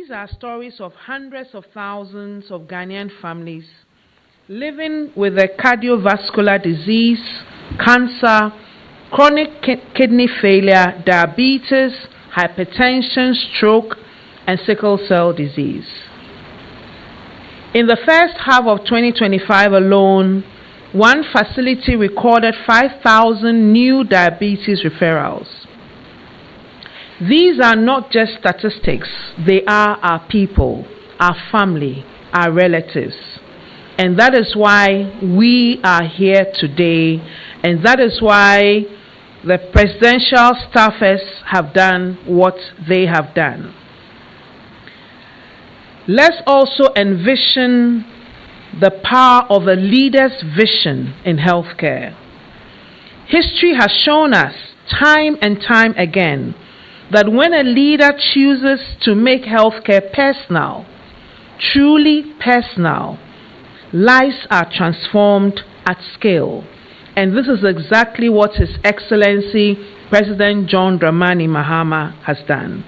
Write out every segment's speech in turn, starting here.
These are stories of hundreds of thousands of Ghanaian families living with a cardiovascular disease, cancer, chronic kidney failure, diabetes, hypertension, stroke, and sickle cell disease. In the first half of 2025 alone, one facility recorded 5,000 new diabetes referrals. These are not just statistics, they are our people, our family, our relatives. And that is why we are here today, and that is why the presidential staffers have done what they have done. Let's also envision the power of a leader's vision in healthcare. History has shown us time and time again that when a leader chooses to make healthcare personal, truly personal, lives are transformed at scale. And this is exactly what His Excellency President John Dramani Mahama has done.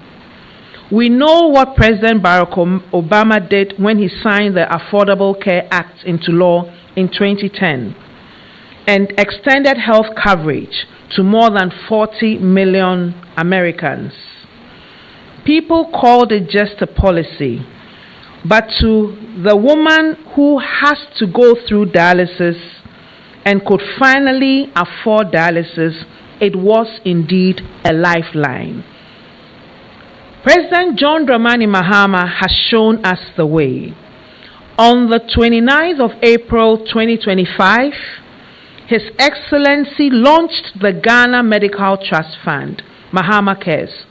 We know what President Barack Obama did when he signed the Affordable Care Act into law in 2010 and extended health coverage to more than 40 million Americans. People called it just a policy, but to the woman who has to go through dialysis and could finally afford dialysis, it was indeed a lifeline. President John Dramani Mahama has shown us the way. On the 29th of April 2025, His Excellency launched the Ghana Medical Trust Fund, MahamaCares,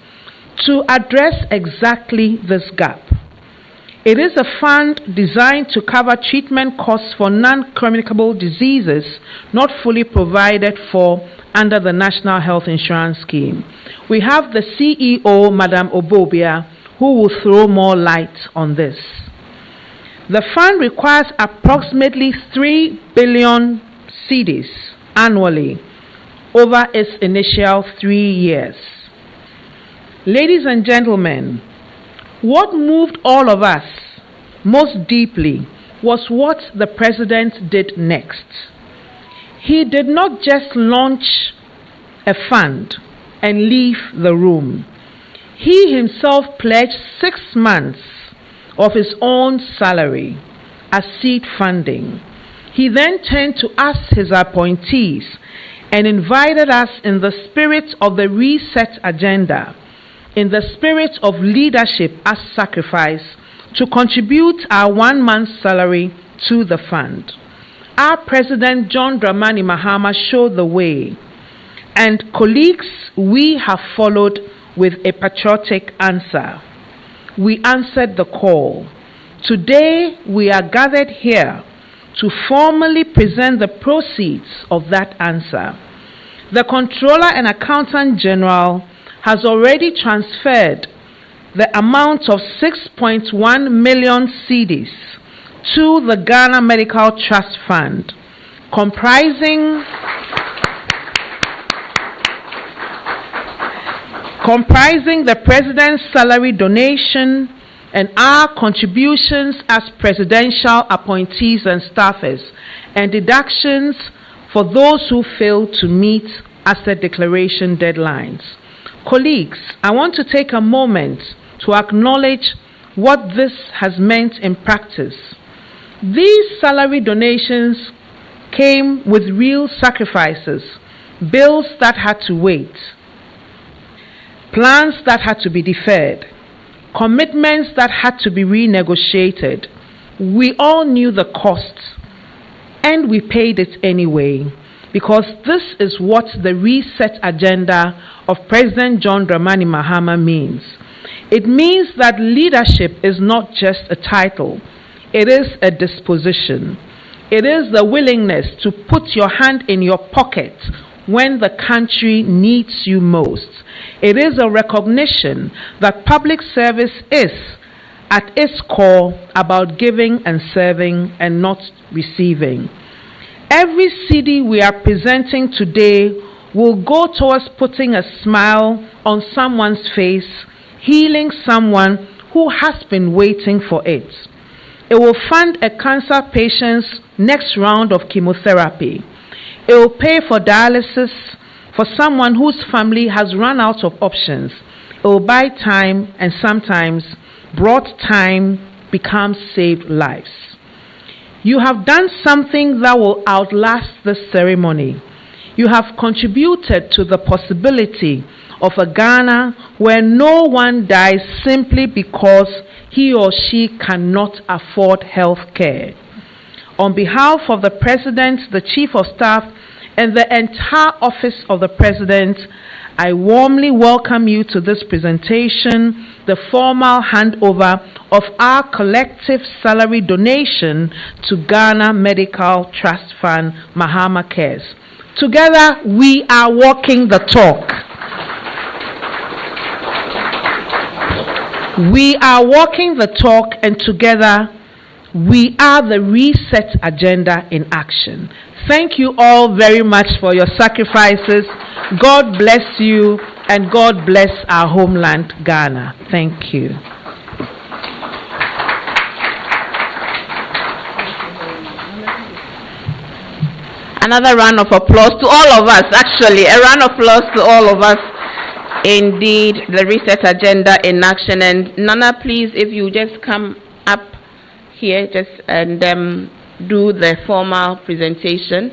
to address exactly this gap. It is a fund designed to cover treatment costs for non-communicable diseases not fully provided for under the National Health Insurance Scheme. We have the CEO, Madam Obobia, who will throw more light on this. The fund requires approximately 3 billion cedis annually over its initial 3 years. Ladies and gentlemen, what moved all of us most deeply was what the President did next. He did not just launch a fund and leave the room. He himself pledged 6 months of his own salary as seed funding. He then turned to us, his appointees, and invited us in the spirit of the reset agenda, in the spirit of leadership as sacrifice, to contribute our 1 month's salary to the fund. Our President John Dramani Mahama showed the way, and colleagues, we have followed with a patriotic answer. We answered the call. Today we are gathered here to formally present the proceeds of that answer. The Comptroller and Accountant General has already transferred the amount of 6.1 million cedis to the Ghana Medical Trust Fund, comprising the President's salary donation and our contributions as presidential appointees and staffers, and deductions for those who fail to meet asset declaration deadlines. Colleagues, I want to take a moment to acknowledge what this has meant in practice. These salary donations came with real sacrifices, bills that had to wait, plans that had to be deferred, commitments that had to be renegotiated. We all knew the costs, and we paid it anyway, because this is what the reset agenda of President John Dramani Mahama means. It means that leadership is not just a title, it is a disposition. It is the willingness to put your hand in your pocket when the country needs you most. It is a recognition that public service is, at its core, about giving and serving and not receiving. Every cedi we are presenting today will go towards putting a smile on someone's face, healing someone who has been waiting for it. It will fund a cancer patient's next round of chemotherapy. It will pay for dialysis for someone whose family has run out of options. It will buy time, and sometimes brought time becomes saved lives. You have done something that will outlast this ceremony. You have contributed to the possibility of a Ghana where no one dies simply because he or she cannot afford health care. On behalf of the President, the Chief of Staff, and the entire Office of the President, I warmly welcome you to this presentation, the formal handover of our collective salary donation to Ghana Medical Trust Fund, MahamaCares. Together, we are walking the talk. We are walking the talk, and together, we are the reset agenda in action. Thank you all very much for your sacrifices. God bless you, and God bless our homeland, Ghana. Thank you. Another round of applause to all of us, actually. A round of applause to all of us. Indeed, the reset agenda in action. And Nana, please, if you just come up here and do the formal presentation.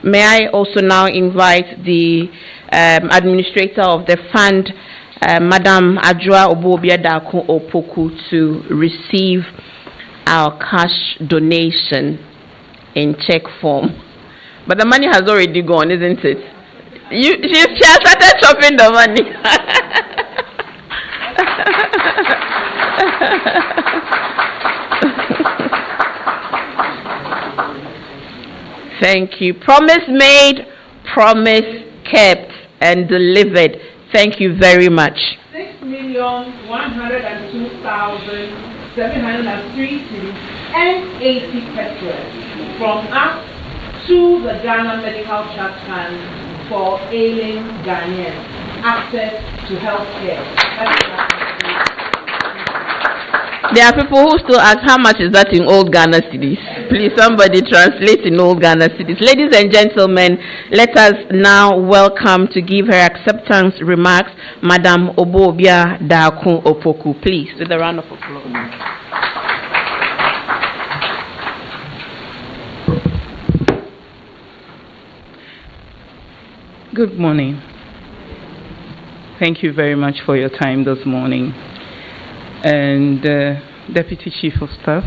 May I also now invite the administrator of the fund, Madam Adjoa Obobia Dako Opoku, to receive our cash donation in check form. But the money has already gone, isn't it? She has started chopping the money. Thank you. Promise made, promise kept, and delivered. Thank you very much. 6,102,703 and 80 pesos from us to the Ghana Medical Trust Fund for ailing Ghanaians. Access to health care. There are people who still ask, how much is that in old Ghana cedis? Please, somebody translate in old Ghana cedis. Ladies and gentlemen, let us now welcome to give her acceptance remarks, Madam Obobia Dako Opoku. Please, with a round of applause. Good morning. Thank you very much for your time this morning. And Deputy Chief of Staff,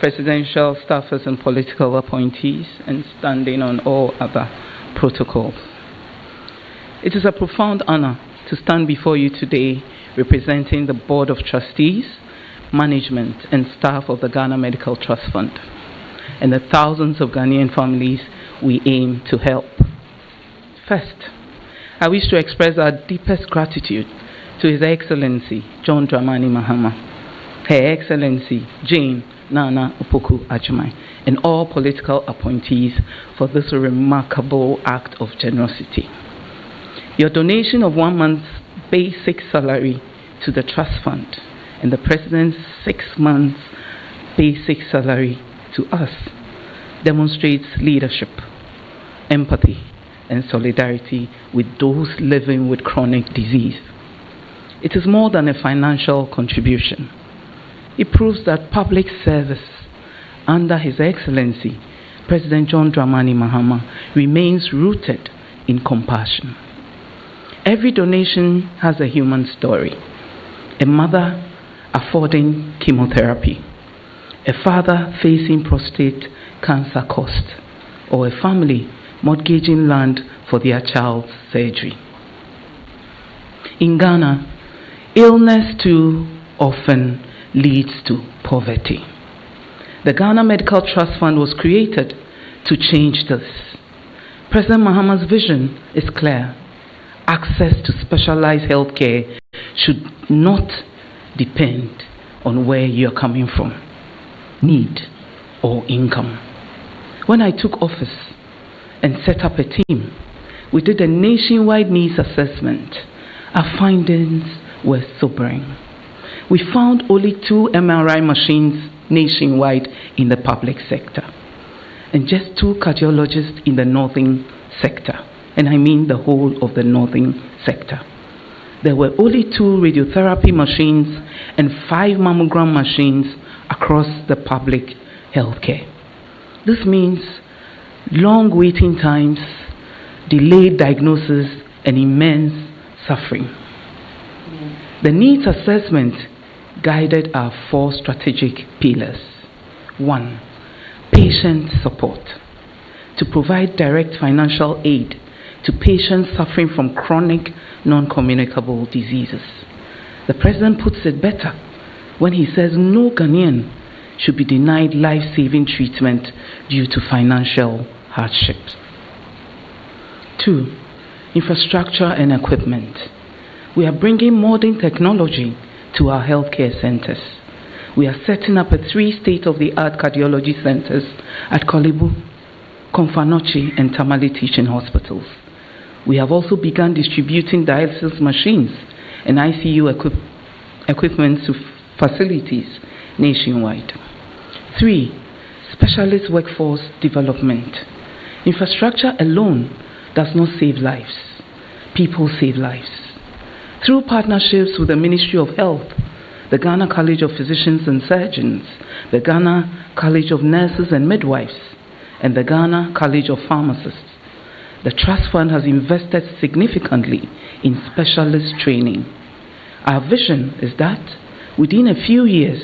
presidential staffers and political appointees, and standing on all other protocols. It is a profound honor to stand before you today representing the Board of Trustees, management, and staff of the Ghana Medical Trust Fund, and the thousands of Ghanaian families we aim to help. First, I wish to express our deepest gratitude to His Excellency John Dramani Mahama, Her Excellency Jane Nana Opoku Ajimai, and all political appointees for this remarkable act of generosity. Your donation of 1 month's basic salary to the trust fund and the President's 6 months basic salary to us demonstrates leadership, empathy, and solidarity with those living with chronic disease. It is more than a financial contribution. It proves that public service under His Excellency President John Dramani Mahama remains rooted in compassion. Every donation has a human story. A mother affording chemotherapy, a father facing prostate cancer cost, or a family mortgaging land for their child's surgery. In Ghana, illness too often leads to poverty. The Ghana Medical Trust Fund was created to change this. President Mahama's vision is clear. Access to specialized health care should not depend on where you're coming from, need, or income. When I took office and set up a team, we did a nationwide needs assessment. Our findings were sobering. We found only 2 MRI machines nationwide in the public sector, and just 2 cardiologists in the northern sector, and I mean the whole of the northern sector. There were only 2 radiotherapy machines and 5 mammogram machines across the public healthcare. This means long waiting times, delayed diagnosis, and immense suffering. The needs assessment guided our 4 strategic pillars. 1, patient support. To provide direct financial aid to patients suffering from chronic non-communicable diseases. The President puts it better when he says no Ghanaian should be denied life-saving treatment due to financial hardships. 2, infrastructure and equipment. We are bringing modern technology to our healthcare centers. We are setting up 3 state-of-the-art cardiology centers at Kolebu, Konfanochi, and Tamale teaching hospitals. We have also begun distributing dialysis machines and ICU equipment to facilities nationwide. 3, specialist workforce development. Infrastructure alone does not save lives. People save lives. Through partnerships with the Ministry of Health, the Ghana College of Physicians and Surgeons, the Ghana College of Nurses and Midwives, and the Ghana College of Pharmacists, the Trust Fund has invested significantly in specialist training. Our vision is that within a few years,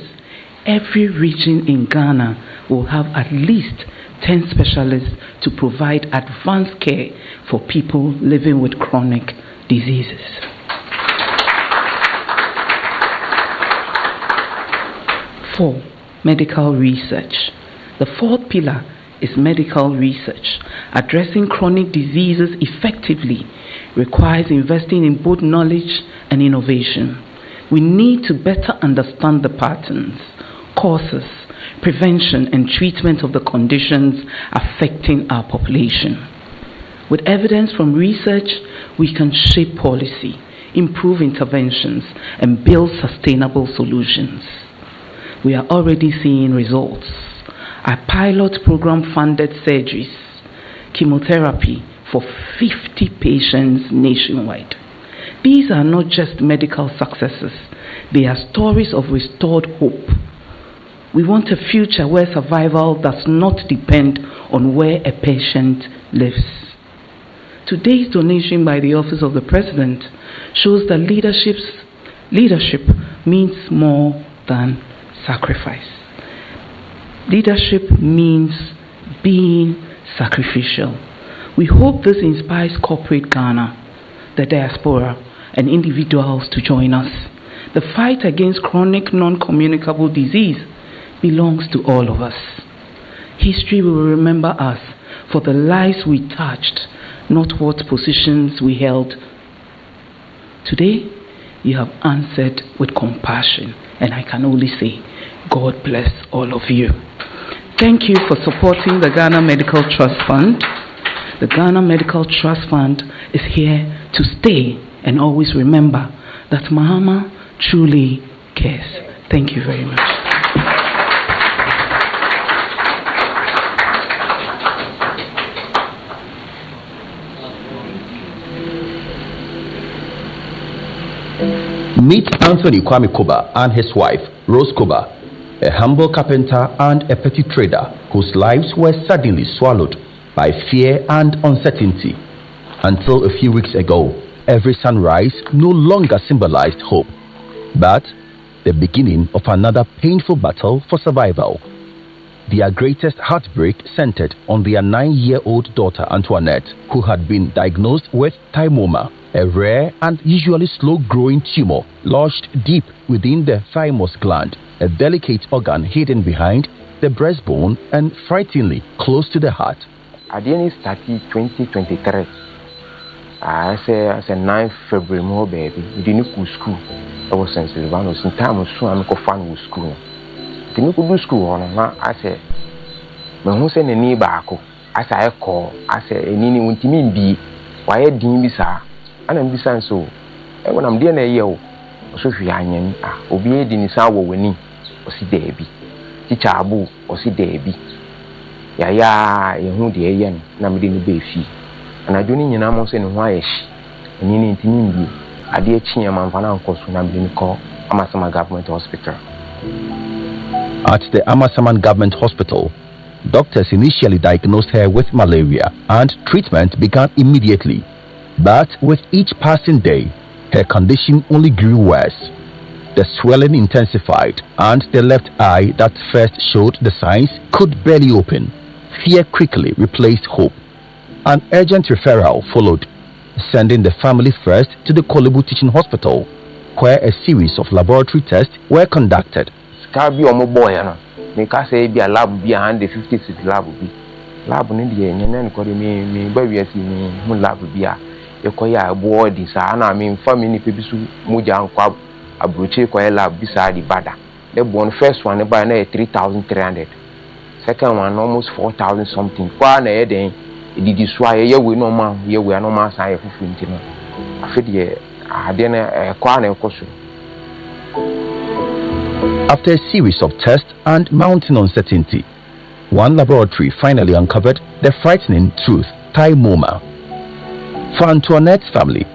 every region in Ghana will have at least 10 specialists to provide advanced care for people living with chronic diseases. 4, medical research. The 4th pillar is medical research. Addressing chronic diseases effectively requires investing in both knowledge and innovation. We need to better understand the patterns, causes, prevention, and treatment of the conditions affecting our population. With evidence from research, we can shape policy, improve interventions, and build sustainable solutions. We are already seeing results. Our pilot program funded surgeries, chemotherapy for 50 patients nationwide. These are not just medical successes, they are stories of restored hope. We want a future where survival does not depend on where a patient lives. Today's donation by the Office of the President shows that leadership means more than sacrifice. Leadership means being sacrificial. We hope this inspires corporate Ghana, the diaspora, and individuals to join us. The fight against chronic non-communicable disease belongs to all of us. History will remember us for the lives we touched, not what positions we held. Today, you have answered with compassion, and I can only say, God bless all of you. Thank you for supporting the Ghana Medical Trust Fund. The Ghana Medical Trust Fund is here to stay, and always remember that Mahama truly cares. Thank you very much. Meet Anthony Kwame Koba and his wife, Rose Koba, a humble carpenter and a petty trader whose lives were suddenly swallowed by fear and uncertainty. Until a few weeks ago, every sunrise no longer symbolized hope, but the beginning of another painful battle for survival. Their greatest heartbreak centered on their 9-year-old daughter Antoinette, who had been diagnosed with thymoma, a rare and usually slow-growing tumor lodged deep within the thymus gland, a delicate organ hidden behind the breastbone and frighteningly close to the heart. At the end of 2023, I say 9 February, more baby, we didn't go to school. I was in Silvanos in time of so I'm going to go school. Didn't go to school on I say, but who send a neighbor? I say, I call, I say, a nini won't mean be, why a dean bisa, and I'm bisa so. And when I'm doing a year, so hwe anyen obi edi ni sa wo wani o si debi teacher abu o si debi ya yehu de eye na me de ni be fi anadwo ni nyina mo se ne ho ayeshi ni ni ntini mbi ade achi ya manfa na nkoso na me de ni ko Amasaman Government Hospital. At the Amasaman Government Hospital, doctors initially diagnosed her with malaria and treatment began immediately. But with each passing day, her condition only grew worse. The swelling intensified and the left eye that first showed the signs could barely open. Fear quickly replaced hope. An urgent referral followed, sending the family first to the Kolebu Teaching Hospital, where a series of laboratory tests were conducted. Scabi omo boy no me ka say bi a lab bi 156 lab bi lab ni de nyen ko de me ba wiasi ni mu lab bi a e ko ya body sa na me family pe bi su muja nkwa abroche ko lab bi sa di bada the born first one by na 3300 second one almost 4000 something kwa na e den e di so aye we no ma ye we no ma sa ye fufu ntino afede After a series of tests and mounting uncertainty, one laboratory finally uncovered the frightening truth: thymoma. For Antoinette's family,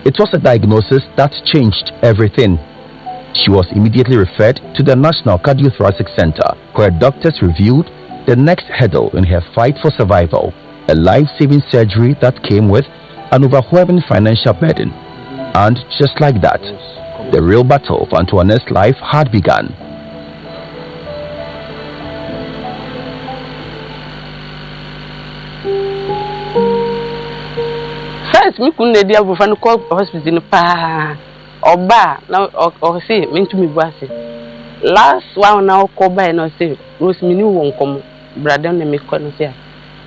it was a diagnosis that changed everything. She was immediately referred to the National Cardiothoracic Center, where doctors reviewed the next hurdle in her fight for survival: a life-saving surgery that came with an overwhelming financial burden. And just like that, the real battle for Antoinette's life had begun. First, me couldn't idea of an hospital in pa or bar now or say, mean to me, Bassy. Last one now call by and I say, Rose me new won't come, brother, and me couldn't say.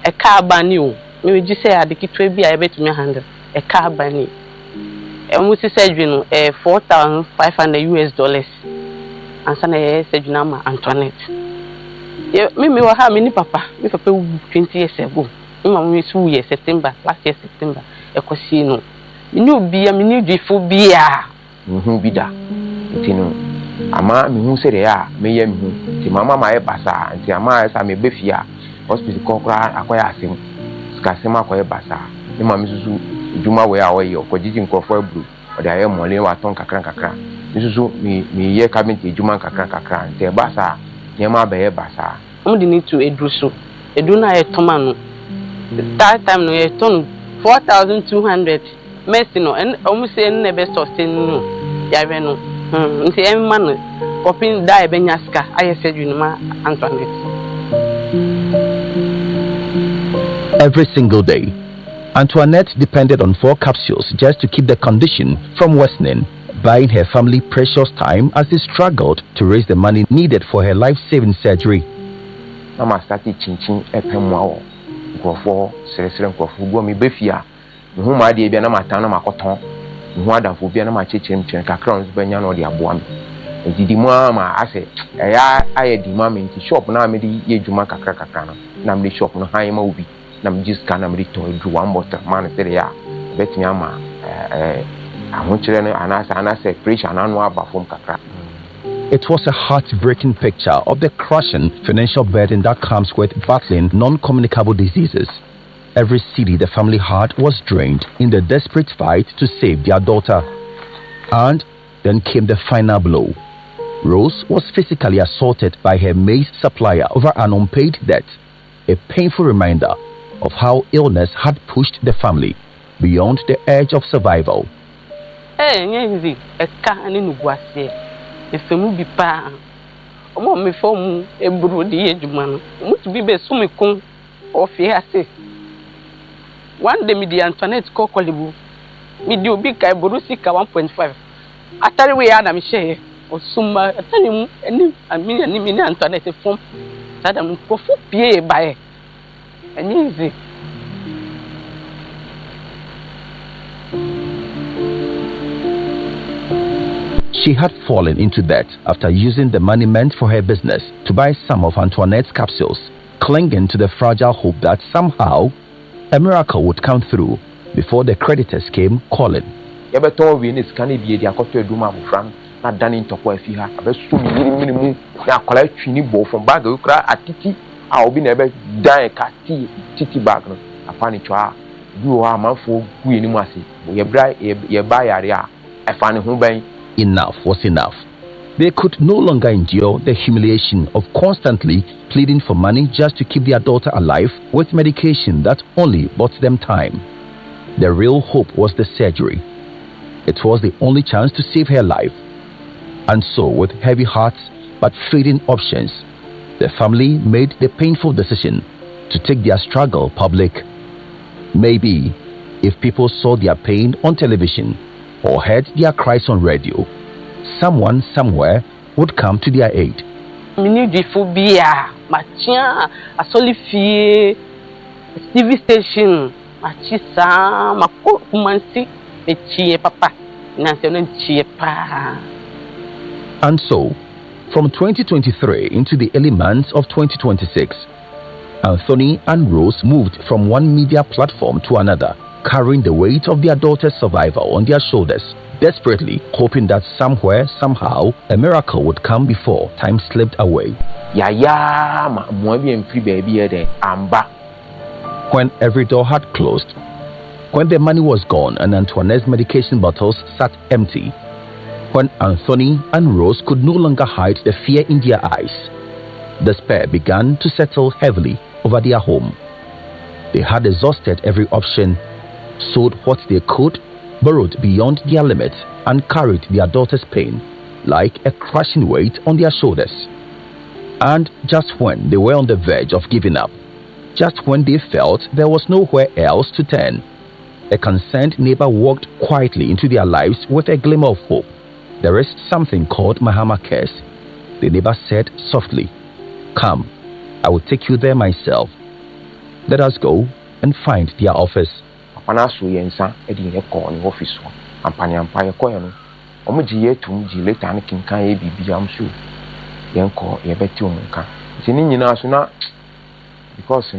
A car by new. Maybe just say I decay to be I bet me handle. A car by new. And we said, you know, $4,500 and some said, you know, Antoinette. Me will have many papa, if I pay 20 years ago. Me 2 years, September, last year, September, a casino. You know, be a minute for beer. Be that. You know, Ama, who said, yeah, me, the mamma, my bassa, and the Ama, I may be here. Hospital Cockra, acquire him. Scasima, acquire bassa. The mamma. Juma we away or Kojin Crawford Blue, or the Ayam Molewa Tonka Crankakra. This is me ye cabinet Juma Crankakra, and the Bassa, Yama Bay Bassa. Only need to a druso. A duna a tomano. That time no a ton 4,200. Messino and almost any best of no. Yaveno. The M man, popping die Benyaska. I said, you know, Antoinette. Every single day, Antoinette depended on 4 capsules just to keep the condition from worsening, buying her family precious time as they struggled to raise the money needed for her life-saving surgery. Mama started chinching a penwao. Go for Celestial go me befia. Whom my dear Namatana Macoton, who had a phobia my chichin cacrons Benyan or the Abuam. And the Dimama, I said, I had the mammy in the shop now, maybe ye Jumaka Crackacana, namely shop no high movie. Nam just can to do one bottle man said yeah bet me ama I want to and I said preach and annual from kakra. It was a heartbreaking picture of the crushing financial burden that comes with battling non-communicable diseases. Every cedi the family had was drained in the desperate fight to save their daughter. And then came the final blow. Rose was physically assaulted by her maize supplier over an unpaid debt, a painful reminder of how illness had pushed the family beyond the edge of survival. Eh, easy. A car and in Guasse. If a movie pa, a moment for me, a brody age man, must be best sumicum or fiasse. One day, me the Antoinette Cockolibu, me do big guy Borusika 1.5. I tell you, we are a share or summa, I tell you, and me and Antoinette from that I'm for pay by. And easy. She had fallen into debt after using the money meant for her business to buy some of Antoinette's capsules, clinging to the fragile hope that somehow a miracle would come through before the creditors came calling. Yebeton we ne scan bi dia koto aduma abofra na dane ntokwa afi ha abeso minimum ya akola twini bo from bag ukra atiti a obi na ebe dan ka titi bag no afani twa bi o amanfo gu eni mu ase ye ba yare a afani ho ban. Enough was enough. They could no longer endure the humiliation of constantly pleading for money just to keep their daughter alive with medication that only bought them time. The real hope was the surgery. It was the only chance to save her life. And so, with heavy hearts but fleeting options, the family made the painful decision to take their struggle public. Maybe if people saw their pain on television or heard their cries on radio, someone somewhere would come to their aid. Phobia, Machia, a solifie, TV station, Machisa, Mako, Mansi, a cheer papa, National cheer pa. And so, from 2023 into the early months of 2026, Anthony and Rose moved from one media platform to another, carrying the weight of their daughter's survival on their shoulders, desperately hoping that somewhere, somehow, a miracle would come before time slipped away. When every door had closed, when the money was gone and Antoinette's medication bottles sat empty, when Anthony and Rose could no longer hide the fear in their eyes, despair began to settle heavily over their home. They had exhausted every option, sold what they could, borrowed beyond their limits, and carried their daughter's pain like a crushing weight on their shoulders. And just when they were on the verge of giving up, just when they felt there was nowhere else to turn, a concerned neighbor walked quietly into their lives with a glimmer of hope. There is something called MahamaCares. The neighbor said softly, "Come, I will take you there myself. Let us go and find their office." Panasu yensa edi ne ko ni office ho ampanyampa ye ko ye no omo giye tum gi later ne kinkan ye bibia am so yenko ye beti omunka ti ni nyina so na because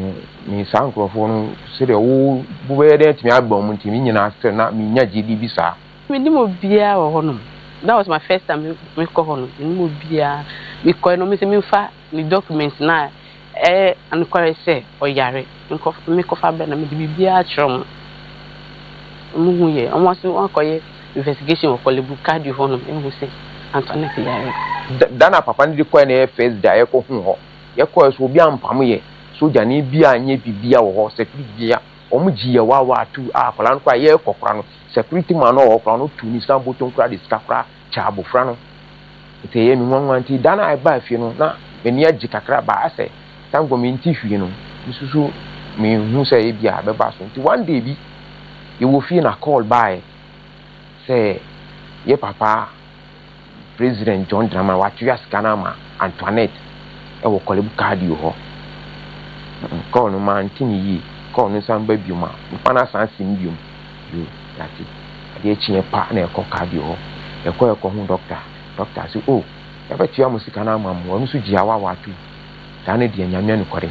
ni sankrofo no se de wo bube de timi agba mu timi nyina se na mi nya gidi bi sa me di mo bia wo hono. That was my first time me ko hono ni mo bia me ko no me se me fa ni documents na an ko say o yare me ko fa be na me di bia chrom muye almost one koye investigation of Kolebu card you hono e say Antoinette yare dana papa ndi ko na first day ko hu ho ye ko so obi ampam ye so jani bia anye bibia wo ho security bia omu giye wa atu akola no kwa ye kokora no security man no okora no tu ni sambo ton kra diskakra cha abofra no ite ye mi nwanwanti dana ai ba fie no na meni agi kakra ba ase tango mi nti fie no susu mi hu say e bia be ba so nti one day bi you will feel a call by say ye papa President John Drama what you ask Kanama Antoinette e wo Kolebu card you ho call no man tini yi call no san baby ma pana san simbium you that it dey chin pa na e ko card you ho e ko hu doctor say oh e ba tia musika na ma mo nso ji awa watu ta na de nyame no kore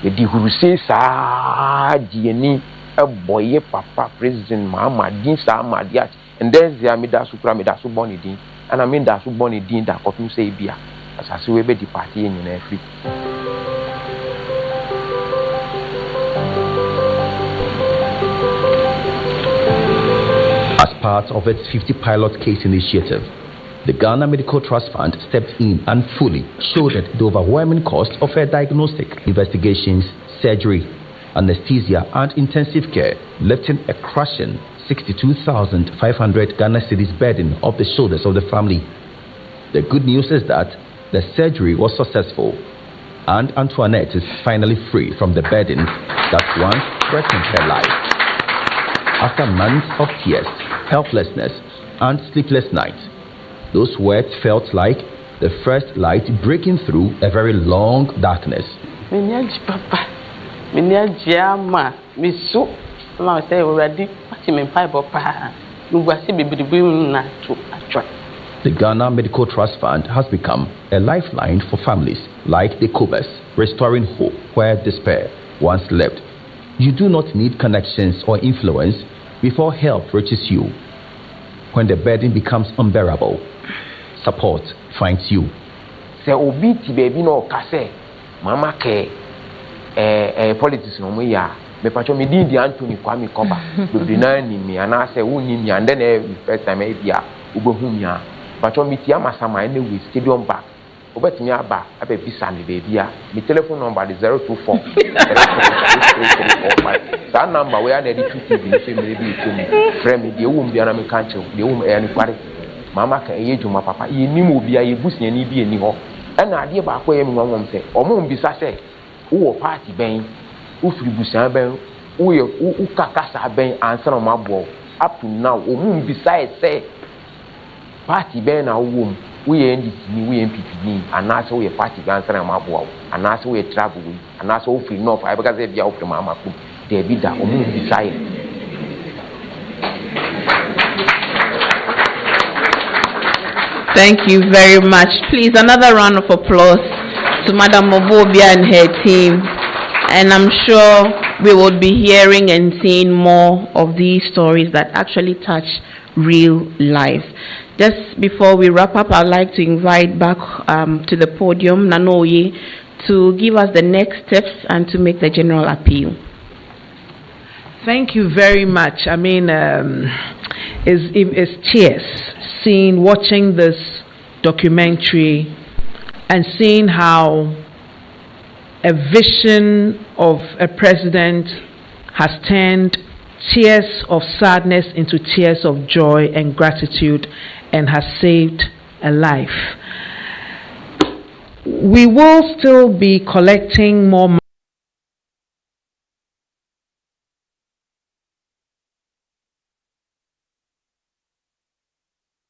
e di huru se sa di ni a boy papa President Mahama din sa Madiat and then they me da supra me da so born din and I mean da so born din da kotum say bia asase we be di party nyina free. As part of its 50 pilot case initiative, the Ghana Medical Trust Fund stepped in and fully shouldered the overwhelming cost of her diagnostic, investigations, surgery, anesthesia and intensive care, lifting a crushing 62,500 Ghana cedis burden off the shoulders of the family. The good news is that the surgery was successful and Antoinette is finally free from the burden that once threatened her life. After months of tears, helplessness and sleepless nights, those words felt like the first light breaking through a very long darkness. Papa. Miniajama, Misu, I say already, what you mean, Bible, Pa? You will see baby not to attract. The Ghana Medical Trust Fund has become a lifeline for families like the Kobas, restoring hope where despair once lived. You do not need connections or influence before help reaches you. when the burden becomes unbearable, support finds you. Say obi ti baby no kase mama care politics no me ya me pacho me di Anthony Kwame Koba be na ni me ana say woni mi and then first time e bia ubehu mi a pacho me ti amasama na we stadium back obetimi aba bisa ne baby a me telephone number is 024 that number we are na di 2TV ni say me bi tumi frame me de wum bia na me kan che de wum e ni kware mama ka eye juma papa ye nim obi a ye busia ni bi eni ho na ade ba akwa ye nwom se omo mbisa se wo party ben wo firi busia ben wo ye wo kakasa ben ansa no mabo up to now omo mbisa e se party ben na wo ye NDC ni wo ye MPP ni anasa wo ye party ben ansa no mabo anasa wo ye travel we anasa wo firi north ai baka se bia wo firi mama ku de bi da omo mbisa e. Thank you very much. Please, another round of applause to Madam Mobobia and her team. And I'm sure we will be hearing and seeing more of these stories that actually touch real lives. Just before we wrap up, I'd like to invite back to the podium Nanoye to give us the next steps and to make the general appeal. Thank you very much. I mean, it's tears watching this documentary and seeing how a vision of a president has turned tears of sadness into tears of joy and gratitude and has saved a life. We will still be collecting more money.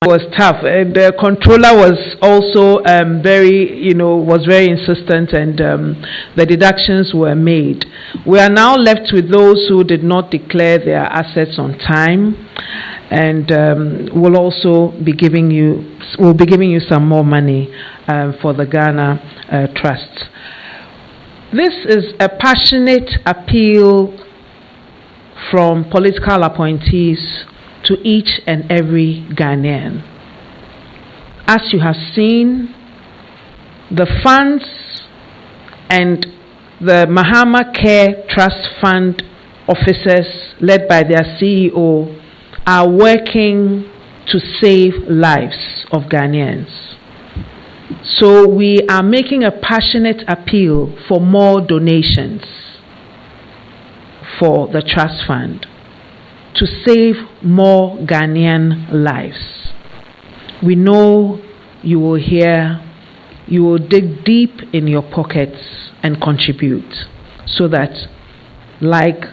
Was tough. The controller was also was very insistent, and the deductions were made. We are now left with those who did not declare their assets on time, and we'll also be giving you some more money for the Ghana Trust. This is a passionate appeal from political appointees to each and every Ghanaian. As you have seen, the funds and the MahamaCares Trust Fund officers led by their CEO are working to save lives of Ghanaians. So we are making a passionate appeal for more donations for the Trust Fund to save more Ghanaian lives. We know you will dig deep in your pockets and contribute so that, like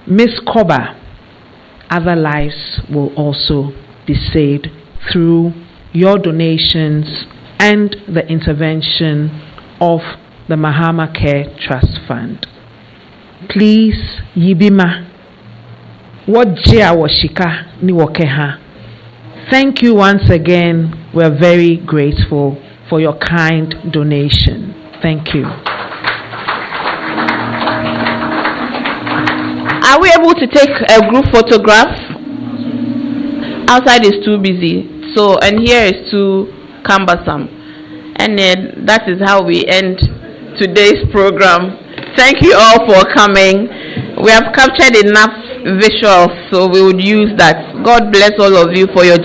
Miss Koba, other lives will also be saved through your donations and the intervention of the MahamaCares Trust Fund. Please, Yibima, thank you once again. We're very grateful for your kind donation. Thank you. Are we able to take a group photograph? Outside is too busy. So, and here is too cumbersome. And then that is how we end today's program. Thank you all for coming. We have captured enough visuals, so we would use that. God bless all of you for your